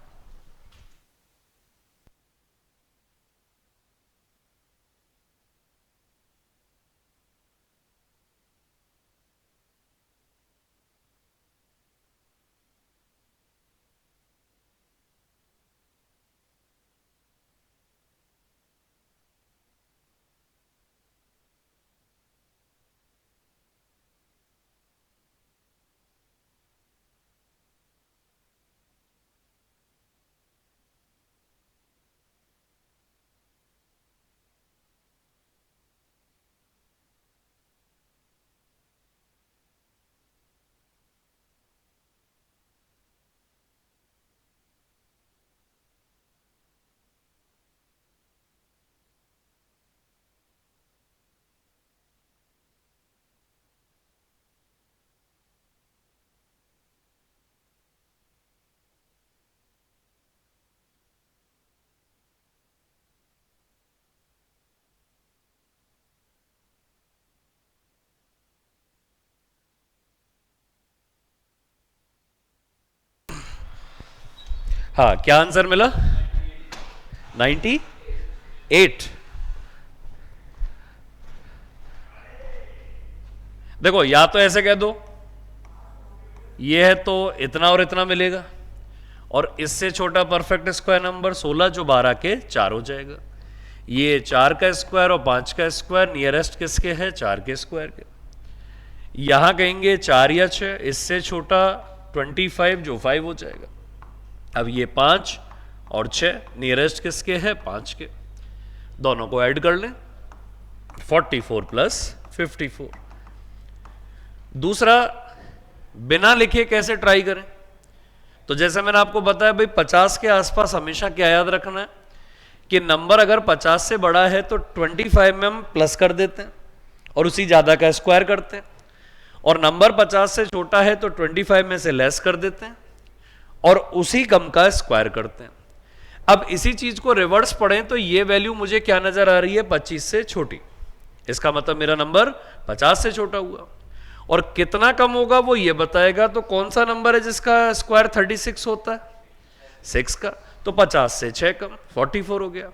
हाँ, क्या आंसर मिला? 98। देखो, या तो ऐसे कह दो, ये है तो इतना और इतना मिलेगा, और इससे छोटा परफेक्ट स्क्वायर नंबर 16 जो 12 के 4 हो जाएगा। ये 4 का स्क्वायर और 5 का स्क्वायर नियरेस्ट किसके है? 4 के स्क्वायर के। यहां कहेंगे 4 या 6, इससे छोटा 25 जो 5 हो जाएगा। अब ये 5 और 6 नियरेस्ट किसके है? 5 के। दोनों को ऐड कर लें, 44 प्लस 54। दूसरा, बिना लिखे कैसे ट्राई करें? तो जैसे मैंने आपको बताया भाई, 50 के आसपास हमेशा क्या याद रखना है कि नंबर अगर 50 से बड़ा है तो 25 में हम प्लस कर देते हैं और उसी ज्यादा का स्क्वायर करते हैं, और नंबर 50 से छोटा है तो 25 में से लेस कर देते हैं और उसी कम का स्क्वायर करते हैं। अब इसी चीज को रिवर्स पढ़ें तो ये वैल्यू मुझे क्या नजर आ रही है? 25 से छोटी। इसका मतलब मेरा नंबर 50 से छोटा हुआ, और कितना कम होगा वो ये बताएगा। तो कौन सा नंबर है जिसका स्क्वायर 36 होता है? 6 का। तो 50 से 6 कम, 44 हो गया।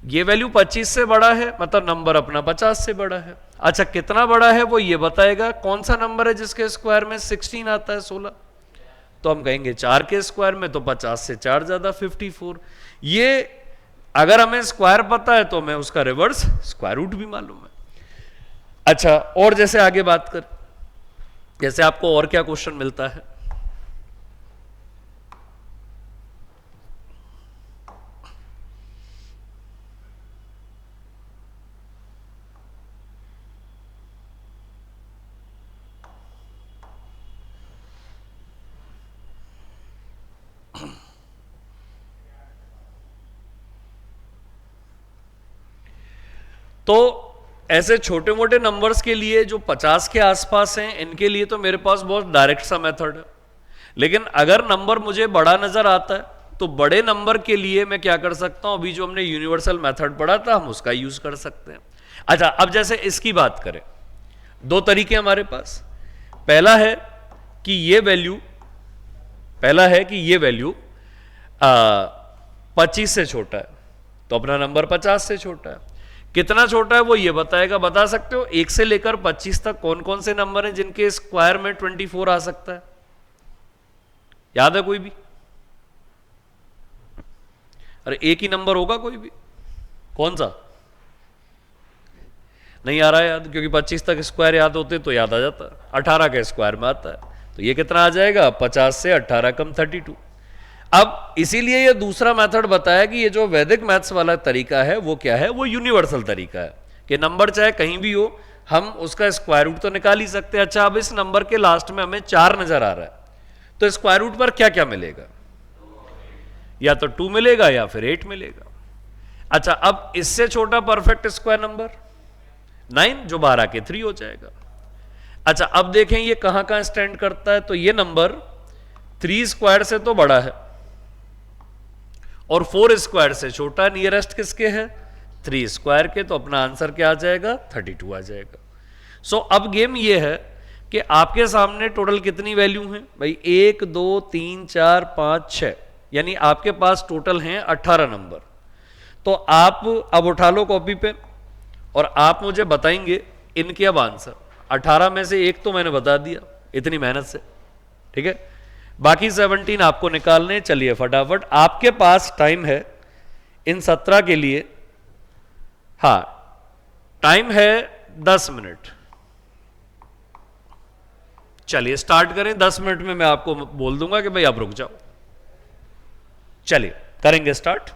ये वैल्यू 25 से बड़ा है, मतलब नंबर अपना 50 से बड़ा है। अच्छा, कितना बड़ा है वो ये बताएगा। कौन सा नंबर है जिसके स्क्वायर में 16 आता है? 16। तो हम कहेंगे 4 के स्क्वायर में, तो 50 से 4 ज्यादा 54। ये अगर हमें स्क्वायर पता है तो हमें उसका रिवर्स स्क्वायर रूट भी मालूम है। अच्छा, और जैसे आगे बात कर, जैसे आपको और क्या क्वेश्चन मिलता है? तो ऐसे छोटे मोटे नंबर्स के लिए जो 50 के आसपास हैं, इनके लिए तो मेरे पास बहुत डायरेक्ट सा मेथड है। लेकिन अगर नंबर मुझे बड़ा नजर आता है तो बड़े नंबर के लिए मैं क्या कर सकता हूं? अभी जो हमने यूनिवर्सल मेथड पढ़ा था, हम उसका यूज कर सकते हैं। अच्छा, अब जैसे इसकी बात करें, दो तरीके हमारे पास। पहला है कि ये वैल्यू, पहला है कि ये वैल्यू 25 से छोटा है, तो अपना नंबर 50 से छोटा है। कितना छोटा है वो ये बताएगा। बता सकते हो 1 से लेकर 25 तक कौन कौन से नंबर हैं जिनके स्क्वायर में 24 आ सकता है? याद है कोई भी? अरे एक ही नंबर होगा कोई भी? कौन सा? नहीं आ रहा है याद, क्योंकि 25 तक स्क्वायर याद होते तो याद आ जाता। 18 के स्क्वायर में आता है, तो ये कितना आ जाएगा? 50 से 18 कम 32। अब इसीलिए ये दूसरा मेथड बताया कि ये जो वैदिक मैथ्स वाला तरीका है वो क्या है? वो यूनिवर्सल तरीका है कि नंबर चाहे कहीं भी हो, हम उसका स्क्वायर रूट तो निकाल ही सकते हैं। अच्छा, अब इस नंबर के लास्ट में हमें 4 नजर आ रहा है, तो स्क्वायर रूट पर क्या क्या मिलेगा? या तो 2 मिलेगा या फिर 8 मिलेगा। अच्छा, अब इससे छोटा परफेक्ट स्क्वायर नंबर 9 जो 12 के 3 हो जाएगा। अच्छा, अब देखें ये कहां कहां स्टैंड करता है। तो ये नंबर 3 स्क्वायर से तो बड़ा है और 4 स्क्वायर से छोटा। नियरेस्ट किसके है? 3 स्क्वायर के। तो अपना आंसर क्या आ जाएगा? 32 आ जाएगा। सो अब गेम ये है कि आपके सामने टोटल कितनी वैल्यू है भाई? 1 2 3 4 5 6, यानी आपके पास टोटल हैं 18 नंबर। तो आप अब उठा लो कॉपी पे और आप मुझे बताएंगे इनके अब आंसर। 18 में से एक तो मैंने बता दिया इतनी मेहनत से, ठीक है? बाकी 17 आपको निकालने। चलिए फटाफट, आपके पास टाइम है इन 17 के लिए। हां, टाइम है 10 मिनट। चलिए स्टार्ट करें। 10 मिनट में मैं आपको बोल दूंगा कि भाई आप रुक जाओ। चलिए करेंगे स्टार्ट।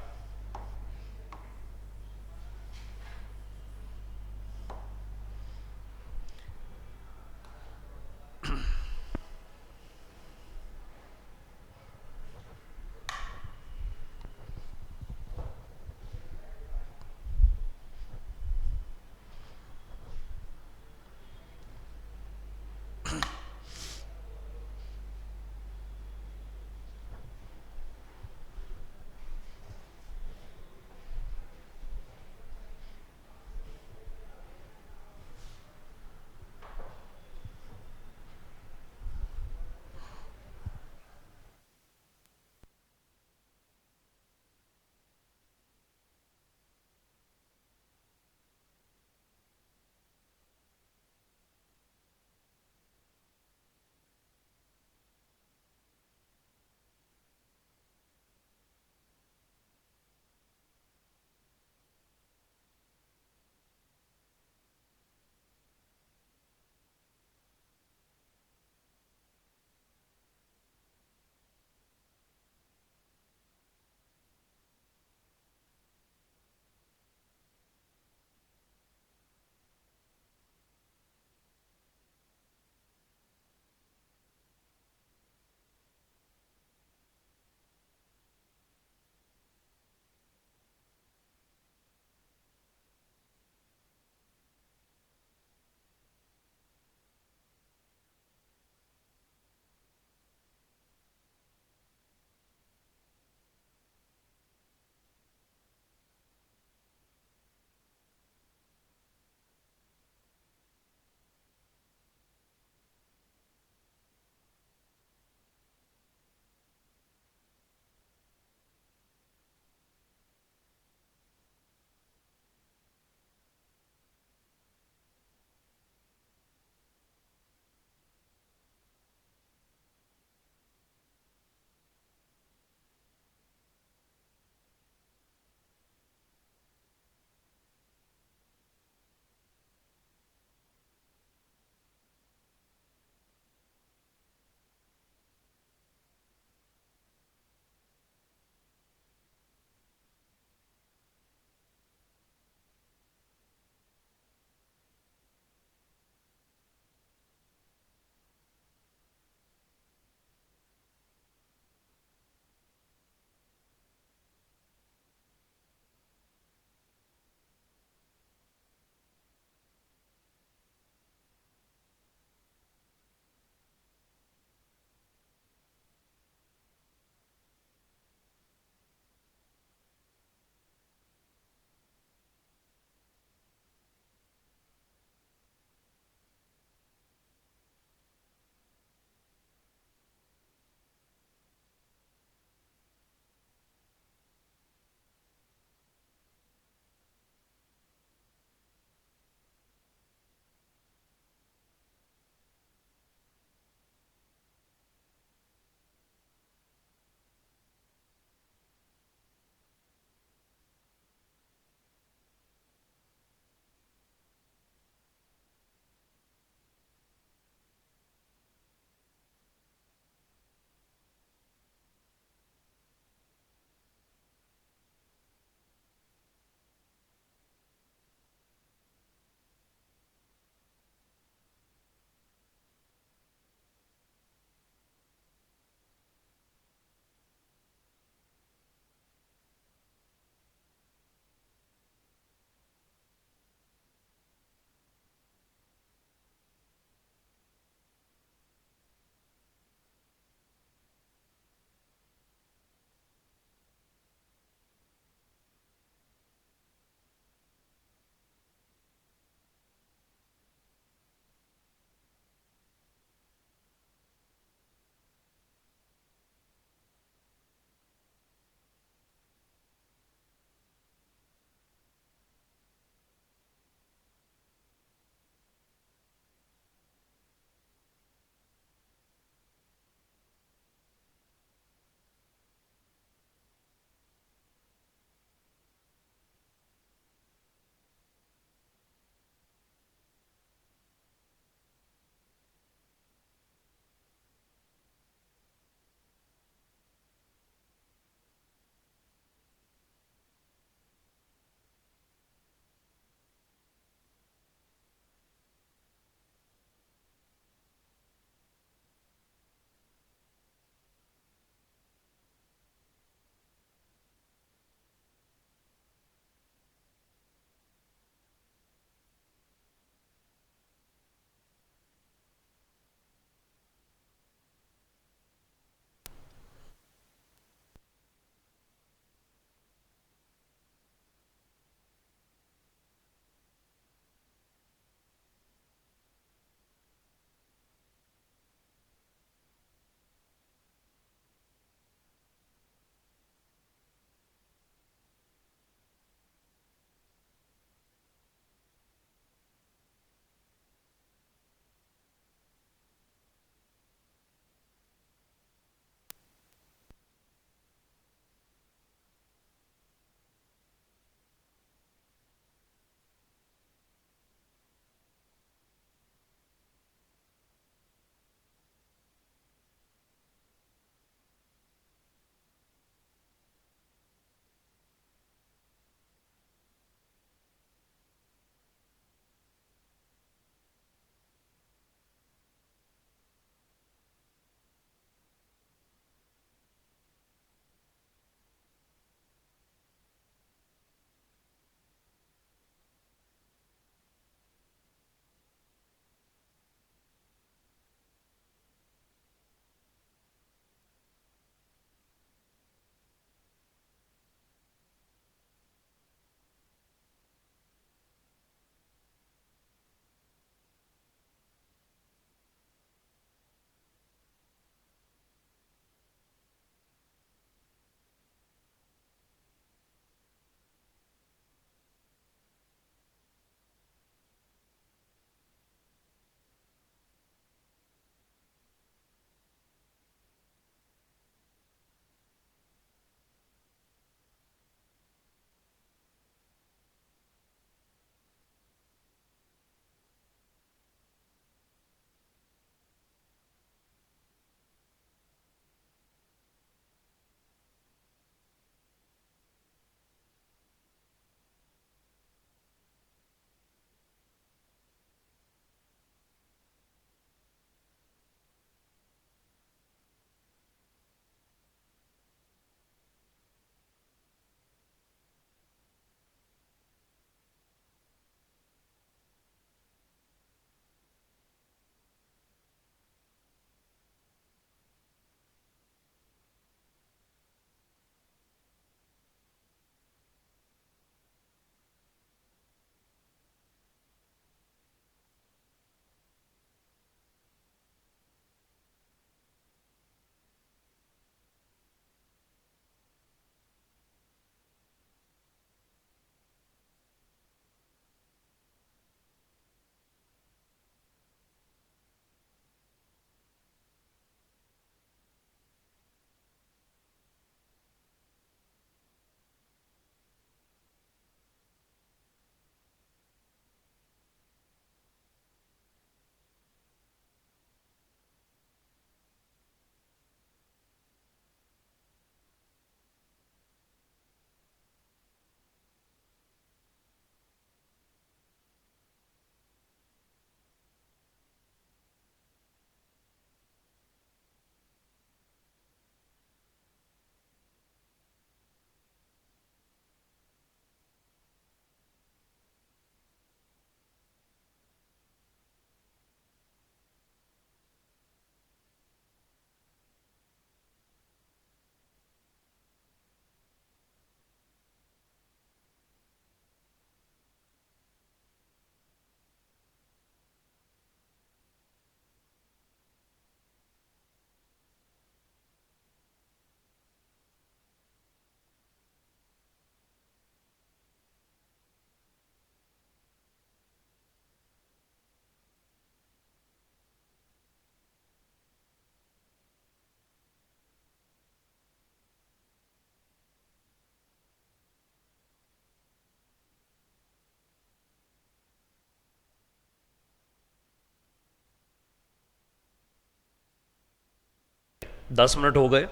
10 मिनट हो गए।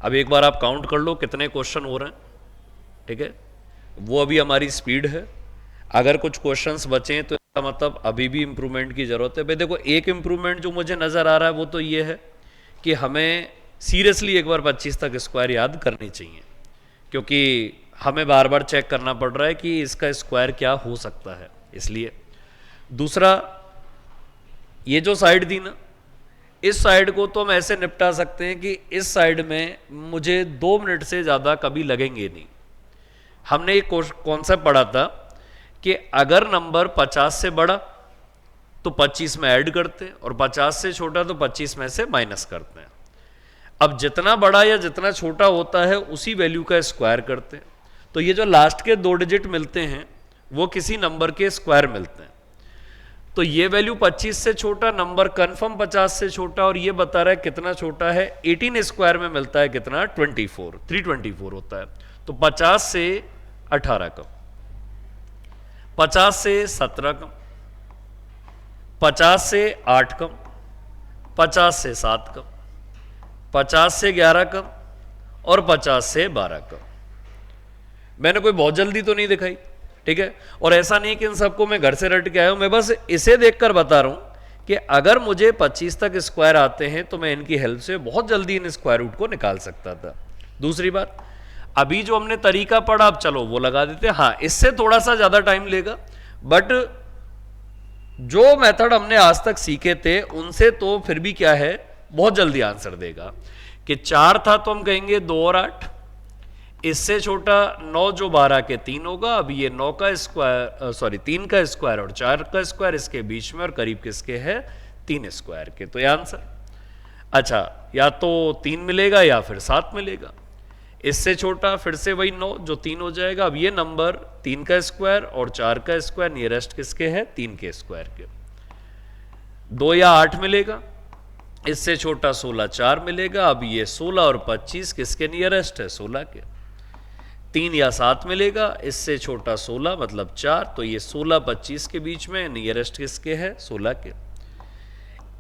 अब एक बार आप काउंट कर लो कितने क्वेश्चन हो रहे हैं, ठीक है। वो अभी हमारी स्पीड है। अगर कुछ क्वेश्चंस बचे तो इसका मतलब अभी भी इम्प्रूवमेंट की ज़रूरत है। भाई देखो, एक इम्प्रूवमेंट जो मुझे नज़र आ रहा है वो तो ये है कि हमें सीरियसली एक बार 25 तक स्क्वायर याद करनी चाहिए, क्योंकि हमें बार बार चेक करना पड़ रहा है कि इसका स्क्वायर क्या हो सकता है, इसलिए। दूसरा, ये जो साइड थी ना, इस साइड को तो हम ऐसे निपटा सकते हैं कि इस साइड में मुझे 2 मिनट से ज़्यादा कभी लगेंगे नहीं। हमने एक कॉन्सेप्ट पढ़ा था कि अगर नंबर 50 से बड़ा तो 25 में ऐड करते हैं, और 50 से छोटा तो 25 में से माइनस करते हैं। अब जितना बड़ा या जितना छोटा होता है उसी वैल्यू का स्क्वायर करते हैं। तो ये जो लास्ट के 2 डिजिट मिलते हैं वो किसी नंबर के स्क्वायर मिलते हैं। तो ये वैल्यू 25 से छोटा, नंबर कन्फर्म 50 से छोटा, और ये बता रहा है कितना छोटा है। 18 स्क्वायर में मिलता है कितना, 24, 324 होता है। तो 50 से 18 कम, 50 से 17 कम, 50 से 8 कम, 50 से 7 कम, 50 से 11 कम, और 50 से 12 कम। मैंने कोई बहुत जल्दी तो नहीं दिखाई, ठीक है। और ऐसा नहीं कि इन सबको मैं घर से रट के आया हूं, मैं बस इसे देखकर बता रहा हूं कि अगर मुझे 25 तक स्क्वायर आते हैं तो मैं इनकी हेल्प से बहुत जल्दी इन स्क्वायर रूट को निकाल सकता था। दूसरी बात, अभी जो हमने तरीका पढ़ा, अब चलो वो लगा देते हैं। हाँ, इससे थोड़ा सा ज्यादा टाइम लेगा, बट जो मेथड हमने आज तक सीखे थे उनसे तो फिर भी क्या है, बहुत जल्दी आंसर देगा। कि 4 था तो हम कहेंगे 2 और 8, इससे छोटा 9 जो 12 के 3 होगा। अब ये 9 का स्क्वायर, सॉरी 3 का स्क्वायर और 4 का स्क्वायर इसके बीच में, और करीब किसके है, 3 स्क्वायर के। तो ये आंसर, अच्छा, या तो 3 मिलेगा या फिर 7 मिलेगा। इससे छोटा फिर से वही 9 जो 3 हो जाएगा। अब ये नंबर 3 का स्क्वायर और 4 का स्क्वायर नियरेस्ट किसके है, 3 के स्क्वायर के। 2 या 8 मिलेगा, इससे छोटा 16, 4 मिलेगा। अब ये 16 और 25 किसके नियरेस्ट है, 16 के। 3 या 7 मिलेगा, इससे छोटा 16 मतलब 4, तो ये 16 25 के बीच में, नियरेस्ट किसके है, 16 के।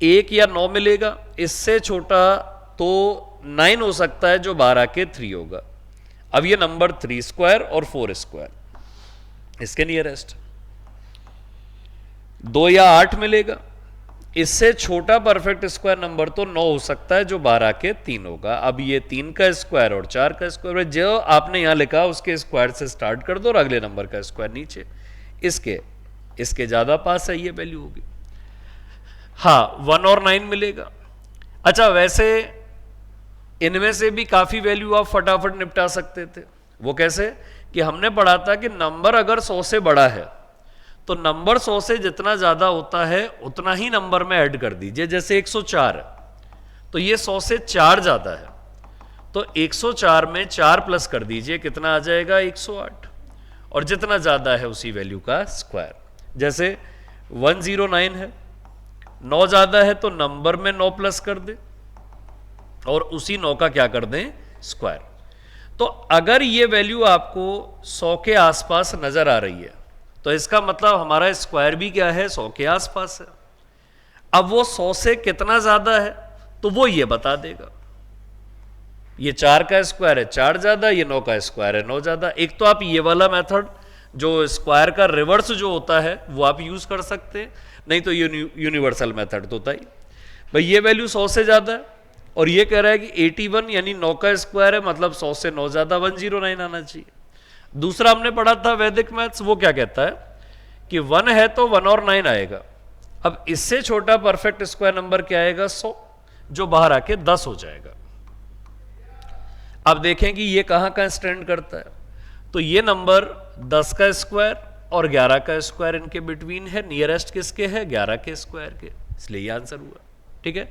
1 या 9 मिलेगा, इससे छोटा तो 9 हो सकता है जो 12 के 3 होगा। अब ये नंबर 3 स्क्वायर और 4 स्क्वायर इसके नियरेस्ट। 2 या 8 मिलेगा, इससे छोटा परफेक्ट स्क्वायर नंबर तो 9 हो सकता है जो 12 के 3 होगा। अब ये 3 का स्क्वायर और 4 का स्क्वायर, जो आपने यहां लिखा उसके स्क्वायर से स्टार्ट कर दो और अगले नंबर का स्क्वायर नीचे। इसके ज्यादा पास है, ये वैल्यू होगी। हाँ, 1 और 9 मिलेगा। अच्छा, वैसे इनमें से भी काफी वैल्यू आप फटाफट निपटा सकते थे। वो कैसे, कि हमने पढ़ा था कि नंबर अगर 100 से बड़ा है तो नंबर 100 से जितना ज्यादा होता है उतना ही नंबर में ऐड कर दीजिए। जैसे 104 है तो ये 100 से 4 ज्यादा है, तो 104 में 4 प्लस कर दीजिए, कितना आ जाएगा, 108। और जितना ज्यादा है उसी वैल्यू का स्क्वायर। जैसे 109 है, 9 ज्यादा है तो नंबर में 9 प्लस कर दे और उसी 9 का क्या कर दें, स्क्वायर। तो अगर ये वैल्यू आपको 100 के आसपास नजर आ रही है तो इसका मतलब हमारा स्क्वायर भी क्या है, 100 के आसपास है। अब वो 100 से कितना ज्यादा है तो वो ये बता देगा। ये 4 का स्क्वायर है 4 ज्यादा, ये 9 का स्क्वायर है 9 ज्यादा। एक तो आप ये वाला मेथड जो स्क्वायर का रिवर्स जो होता है वो आप यूज कर सकते हैं, नहीं तो यूनिवर्सल मेथड तो होता ही। भाई ये वैल्यू 100 से ज्यादा है और ये कह रहा है कि 81 यानी 9 का स्क्वायर है, मतलब 100 से 9 ज्यादा 109 आना चाहिए। दूसरा हमने पढ़ा था वैदिक मैथ्स, वो क्या कहता है कि 1 है तो 1 और 9 आएगा। अब इससे छोटा परफेक्ट स्क्वायर नंबर क्या आएगा, 100, जो बाहर आके 10 हो जाएगा। अब देखें कि ये कहां कहां स्टैंड करता है, तो ये नंबर 10 का स्क्वायर और 11 का स्क्वायर इनके बिटवीन है। नियरेस्ट किसके है, 11 के स्क्वायर के, इसलिए ये आंसर हुआ। ठीक है,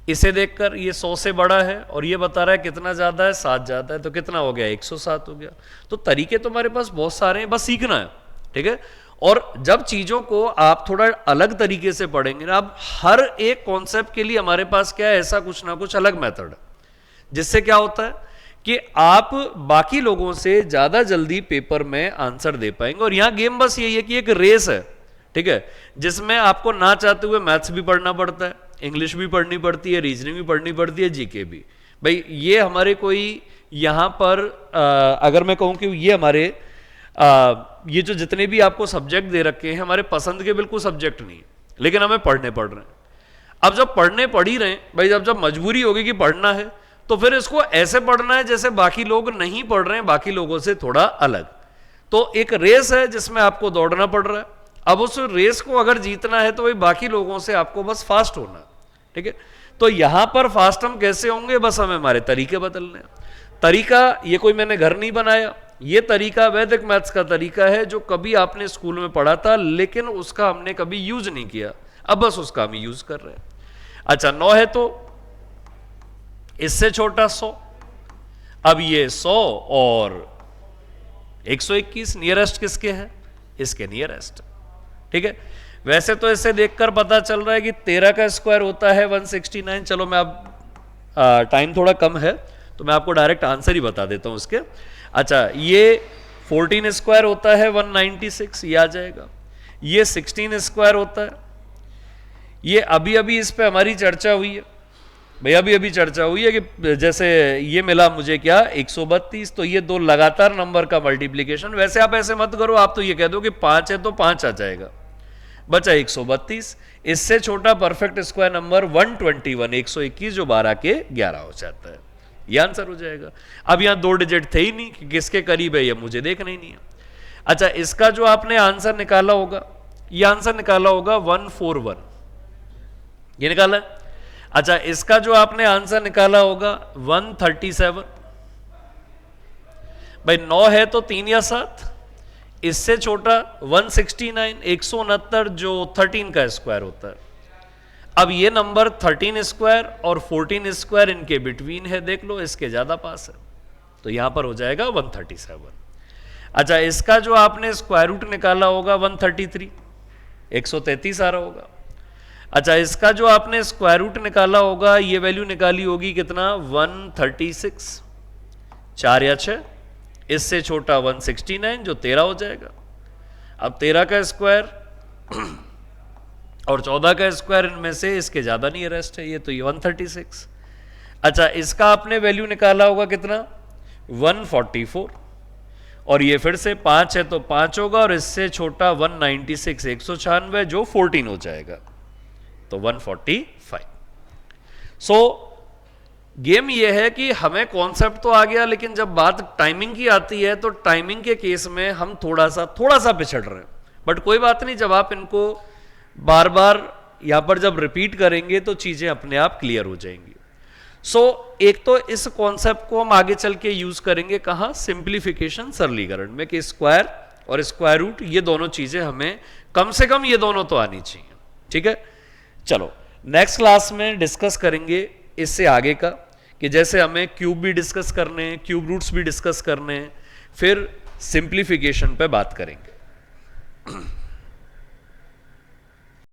इसे देखकर ये 100 से बड़ा है और ये बता रहा है कितना ज्यादा है, 7 ज्यादा है, तो कितना हो गया, 107 हो गया। तो तरीके तो हमारे पास बहुत सारे हैं, बस सीखना है। ठीक है, और जब चीजों को आप थोड़ा अलग तरीके से पढ़ेंगे ना, अब हर एक कॉन्सेप्ट के लिए हमारे पास क्या है, ऐसा कुछ ना कुछ अलग मेथड है, जिससे क्या होता है कि आप बाकी लोगों से ज्यादा जल्दी पेपर में आंसर दे पाएंगे। और यहां गेम बस यही है कि एक रेस है, ठीक है, जिसमें आपको ना चाहते हुए मैथ्स भी पढ़ना पड़ता है, इंग्लिश भी पढ़नी पड़ती है, रीजनिंग भी पढ़नी पड़ती है, जीके भी। भाई ये हमारे कोई यहाँ पर अगर मैं कहूँ कि ये हमारे ये जो जितने भी आपको सब्जेक्ट दे रखे हैं हमारे पसंद के बिल्कुल सब्जेक्ट नहीं, लेकिन हमें पढ़ने पड़ रहे हैं। अब जब पढ़ने पढ़ ही रहे हैं भाई, जब मजबूरी होगी कि पढ़ना है, तो फिर इसको ऐसे पढ़ना है जैसे बाकी लोग नहीं पढ़ रहे हैं, बाकी लोगों से थोड़ा अलग। तो एक रेस है जिसमें आपको दौड़ना पड़ रहा है। अब उस रेस को अगर जीतना है तो भाई बाकी लोगों से आपको बस फास्ट होना, ठीक है। तो यहां पर फास्ट हम कैसे होंगे, बस हमें हमारे तरीके बदलने हैं। तरीका ये कोई मैंने घर नहीं बनाया, ये तरीका वैदिक मैथ्स का तरीका है जो कभी आपने स्कूल में पढ़ा था लेकिन उसका हमने कभी यूज नहीं किया, अब बस उसका हम यूज कर रहे हैं। अच्छा 9 है तो इससे छोटा 100, अब ये 100 और 121 नियरेस्ट किसके हैं, इसके नियरेस्ट, ठीक है। वैसे तो इसे देखकर पता चल रहा है कि 13 का स्क्वायर होता है 169। चलो मैं अब टाइम थोड़ा कम है तो मैं आपको डायरेक्ट आंसर ही बता देता हूं उसके। अच्छा ये 14 स्क्वायर होता है 196, ये आ जाएगा। ये 16 स्क्वायर होता है, ये अभी अभी इस पे हमारी चर्चा हुई है भैया, अभी अभी चर्चा हुई है कि जैसे ये मिला मुझे क्या 132, तो ये दो लगातार नंबर का मल्टीप्लीकेशन। वैसे आप ऐसे मत करो, आप तो ये कह दो कि 5 है तो 5 आ जाएगा, बचा 132। इससे छोटा परफेक्ट स्क्वायर नंबर 121, 121 जो 12 के 11 हो जाता है, ये आंसर हो जाएगा। अब यहां 2 डिजिट थे ही नहीं कि किसके करीब है, ये मुझे देखना ही नहीं है। अच्छा इसका जो आपने आंसर निकाला होगा, ये आंसर निकाला होगा 141, ये निकाला है। अच्छा इसका जो आपने आंसर निकाला होगा 137, भाई 9 है तो 3 या 7, इससे छोटा 169, 169 जो 13 का स्क्वायर होता है। अब ये नंबर 13 स्क्वायर और 14 स्क्वायर इनके बिटवीन है, देख लो इसके ज्यादा पास है, तो यहां पर हो जाएगा 137। अच्छा इसका जो आपने स्क्वायर रूट निकाला होगा 133, 133 आ रहा होगा। अच्छा इसका जो आपने स्क्वायर रूट निकाला होगा, ये वैल्यू निकाली होगी कितना 136, 4 या 6, इससे छोटा 169 जो 13 हो जाएगा। अब 13 का स्क्वायर और 14 का स्क्वायर, इनमें से इसके ज्यादा नहीं रेस्ट है, ये तो ये 136। अच्छा इसका आपने वैल्यू निकाला होगा कितना 144, और ये फिर से 5 है तो 5 होगा, और इससे छोटा 196, 196 जो 14 हो जाएगा, तो 145। सो गेम ये है कि हमें कॉन्सेप्ट तो आ गया, लेकिन जब बात टाइमिंग की आती है तो टाइमिंग के केस में हम थोड़ा सा पिछड़ रहे हैं। बट कोई बात नहीं, जब आप इनको बार बार यहां पर जब रिपीट करेंगे तो चीजें अपने आप क्लियर हो जाएंगी। सो एक तो इस कॉन्सेप्ट को हम आगे चल के यूज करेंगे कहां, सिंप्लीफिकेशन सरलीकरण में, कि स्क्वायर और स्क्वायर रूट ये दोनों चीजें हमें कम से कम ये दोनों तो आनी चाहिए, ठीक है। चलो नेक्स्ट क्लास में डिस्कस करेंगे इससे आगे का, कि जैसे हमें क्यूब भी डिस्कस करने हैं, क्यूब रूट्स भी डिस्कस करने हैं, फिर सिंप्लीफिकेशन पे बात करेंगे।